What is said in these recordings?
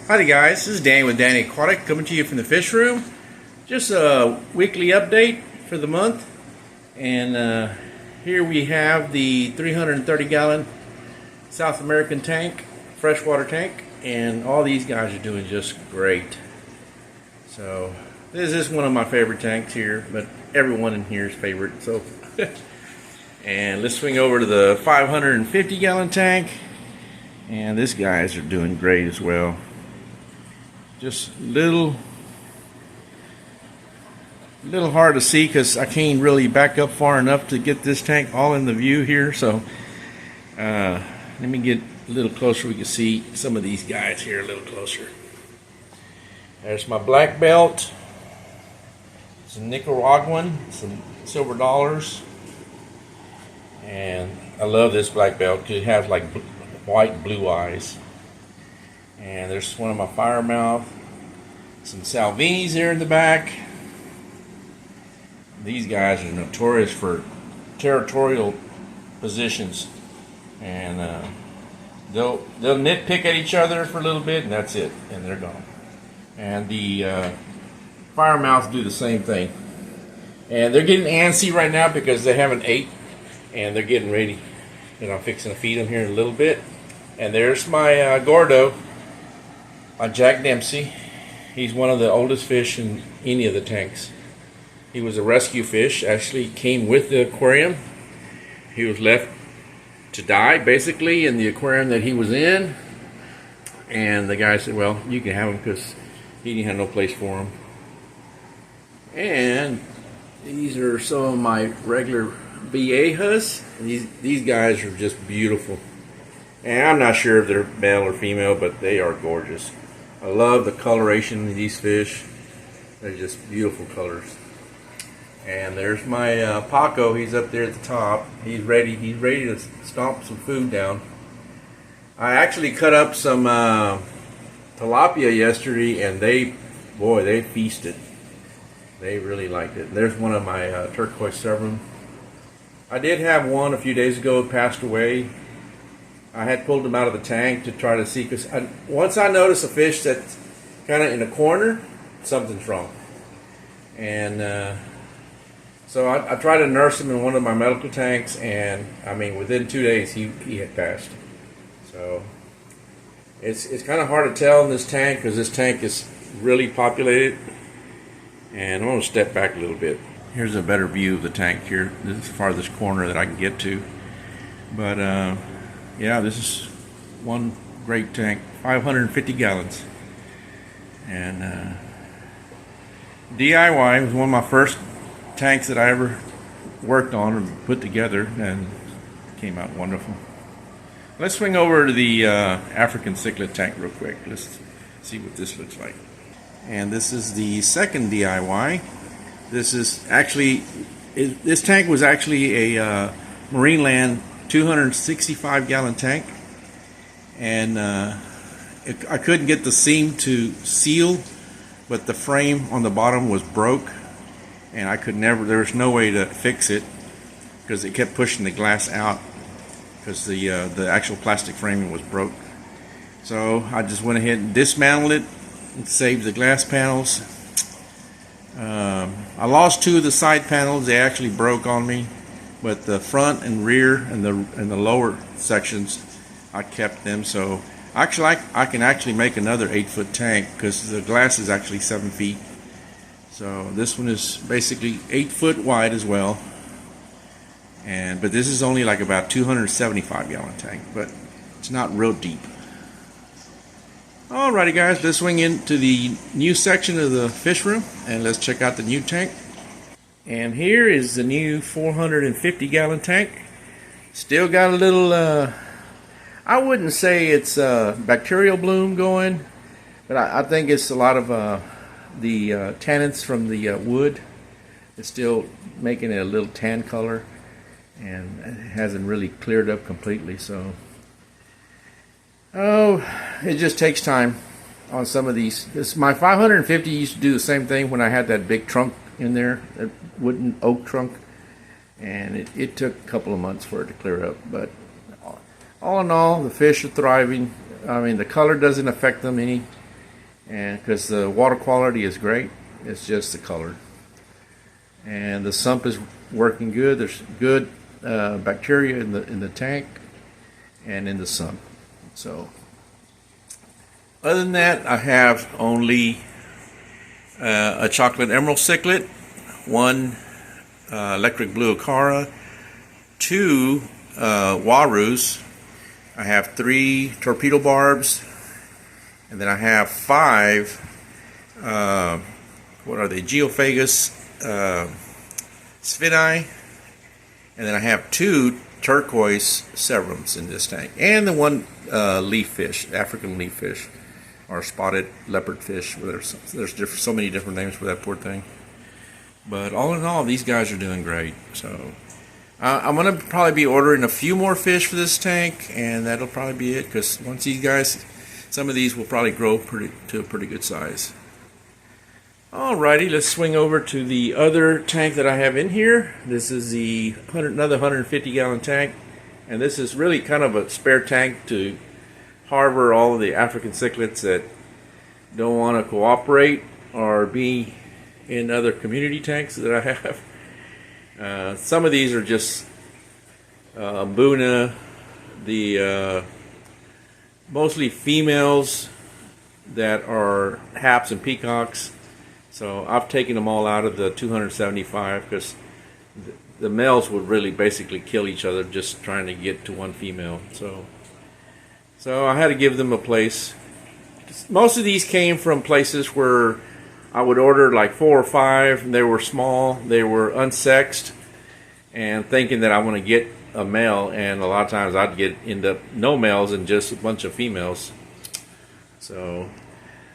Howdy guys, this is Danny with Danny Aquatic coming to you from the fish room. Just a weekly update for the month. And here we have the 330 gallon South American tank, freshwater tank, and all these guys are doing just great. So this is one of my favorite tanks here, but everyone in here is favorite. So and let's swing over to the 550 gallon tank, and these guys are doing great as well. Just little hard to see because I can't really back up far enough to get this tank all in the view here. So let me get a little closer. We can see some of these guys here a little closer. There's my black belt. It's a Nicaraguan, some silver dollars, and I love this black belt because it has like white blue eyes. And there's one of my firemouth, some Salvinis there in the back. These guys are notorious for territorial positions, and they'll nitpick at each other for a little bit, and that's it, and they're gone. And the firemouths do the same thing, and they're getting antsy right now because they haven't ate, and they're getting ready. And I'm fixing to feed them here in a little bit. And there's my Gordo. Jack Dempsey. He's one of the oldest fish in any of the tanks. He was a rescue fish, actually came with the aquarium. He was left to die basically in the aquarium that he was in, and the guy said, well, you can have him because he didn't have no place for him. And these are some of my regular Viejas. These guys are just beautiful, and I'm not sure if they're male or female, but they are gorgeous. I love the coloration of these fish. They're just beautiful colors. And there's my Paco. He's up there at the top. He's ready to stomp some food down. I actually cut up some tilapia yesterday, and they feasted. They really liked it. There's one of my turquoise sevrum. I did have one a few days ago. It passed away. I had pulled him out of the tank to try to see, because once I notice a fish that's kind of in a corner, something's wrong. And so I tried to nurse him in one of my medical tanks, and I mean within 2 days he had passed. So it's kind of hard to tell in this tank because this tank is really populated. And I'm going to step back a little bit. Here's a better view of the tank here. This is the farthest corner that I can get to. But yeah, this is one great tank, 550 gallons. And DIY was one of my first tanks that I ever worked on and put together, and it came out wonderful. Let's swing over to the African Cichlid tank real quick. Let's see what this looks like. And this is the second DIY. This tank was actually a Marineland 265 gallon tank, and I couldn't get the seam to seal, but the frame on the bottom was broke, and there was no way to fix it because it kept pushing the glass out because the actual plastic framing was broke. So I just went ahead and dismantled it and saved the glass panels. I lost two of the side panels. They actually broke on me, but the front and rear and the lower sections, I kept them. So actually I can actually make another 8-foot tank because the glass is actually 7 feet. So this one is basically 8 foot wide as well. But this is only like about 275 gallon tank, but it's not real deep. Alrighty guys, let's swing into the new section of the fish room and let's check out the new tank. And here is the new 450 gallon tank. Still got a little, I wouldn't say it's bacterial bloom going, but I think it's a lot of the tannins from the wood. It's still making it a little tan color, and it hasn't really cleared up completely. So it just takes time on some of these. My 550 used to do the same thing when I had that big trunk in there, that wooden oak trunk, and it took a couple of months for it to clear up. But all in all, the fish are thriving. I mean, the color doesn't affect them any. and because the water quality is great, it's just the color. And the sump is working good. There's good bacteria in the tank and in the sump. So other than that, I have only a chocolate emerald cichlid, one electric blue acara, two warus. I have 3 torpedo barbs, and then I have 5 what are they, geophagus sphinai, and then I have 2 turquoise serums in this tank, and the one leaf fish, African leaf fish, or spotted leopard fish. There's so many different names for that poor thing. But all in all, these guys are doing great. So I'm going to probably be ordering a few more fish for this tank, and that'll probably be it, because once these guys, some of these will probably grow to a pretty good size. Alrighty, let's swing over to the other tank that I have in here. This is another 150 gallon tank, and this is really kind of a spare tank to harbor all of the African cichlids that don't want to cooperate or be in other community tanks that I have. Some of these are just Mbuna, the mostly females that are haps and peacocks. So I've taken them all out of the 275 because the males would really basically kill each other just trying to get to one female. So I had to give them a place. Most of these came from places where I would order like 4 or 5, and they were small, they were unsexed, and thinking that I want to get a male, and a lot of times I'd end up no males and just a bunch of females. So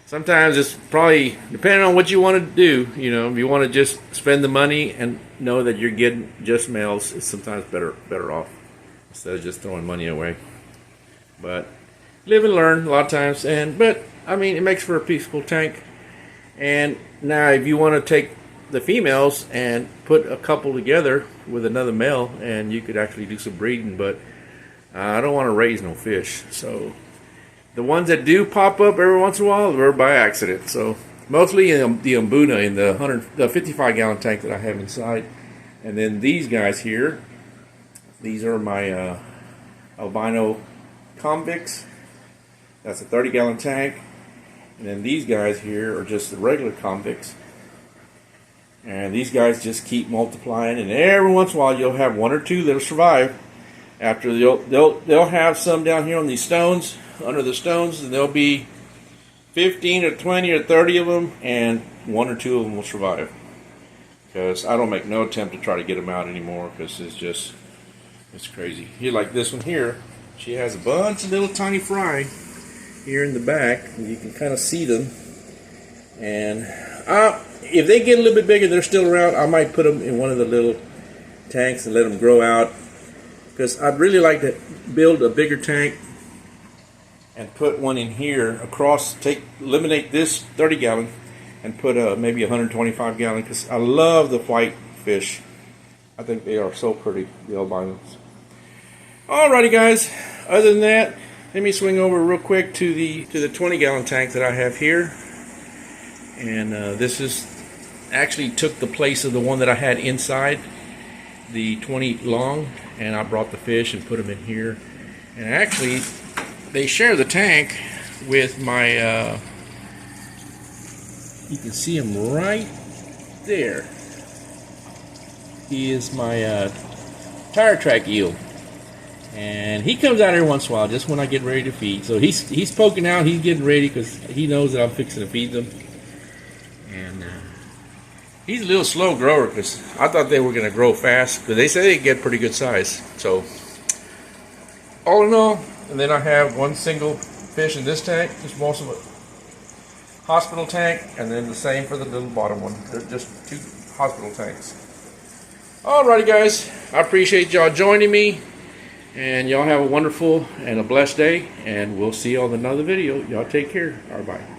sometimes it's probably depending on what you want to do. You know, if you want to just spend the money and know that you're getting just males, it's sometimes better off instead of just throwing money away. But live and learn a lot of times, but I mean, it makes for a peaceful tank. And now if you want to take the females and put a couple together with another male, and you could actually do some breeding, but I don't want to raise no fish. So the ones that do pop up every once in a while, they're by accident. So mostly the Mbuna in the 55 gallon tank that I have inside. And then these guys here, these are my albino convicts. That's a 30 gallon tank. And then these guys here are just the regular convicts. And these guys just keep multiplying, and every once in a while you'll have 1 or 2 that'll survive. After they'll have some down here on these stones, under the stones, and there'll be 15 or 20 or 30 of them, and 1 or 2 of them will survive. Because I don't make no attempt to try to get them out anymore, because it's crazy. Here, like this one here, she has a bunch of little tiny fry here in the back, and you can kind of see them. And if they get a little bit bigger, they're still around, I might put them in one of the little tanks and let them grow out, because I'd really like to build a bigger tank and put one in here across, eliminate this 30 gallon and put maybe 125 gallon, because I love the white fish. I think they are so pretty, the albinos. Alrighty guys, other than that, let me swing over real quick to the 20 gallon tank that I have here. And this is actually took the place of the one that I had inside, the 20 long, and I brought the fish and put them in here. And actually they share the tank with my you can see him right there. He is my tire track eel, and he comes out every once in a while just when I get ready to feed. So he's poking out, he's getting ready because he knows that I'm fixing to feed them. And he's a little slow grower, because I thought they were going to grow fast, because they say they get pretty good size. So all in all, and then I have one single fish in this tank, just most of it hospital tank, and then the same for the little bottom one. They're just 2 hospital tanks. Alrighty guys, I appreciate y'all joining me, and y'all have a wonderful and a blessed day, and we'll see you on another video. Y'all take care. Alright, bye.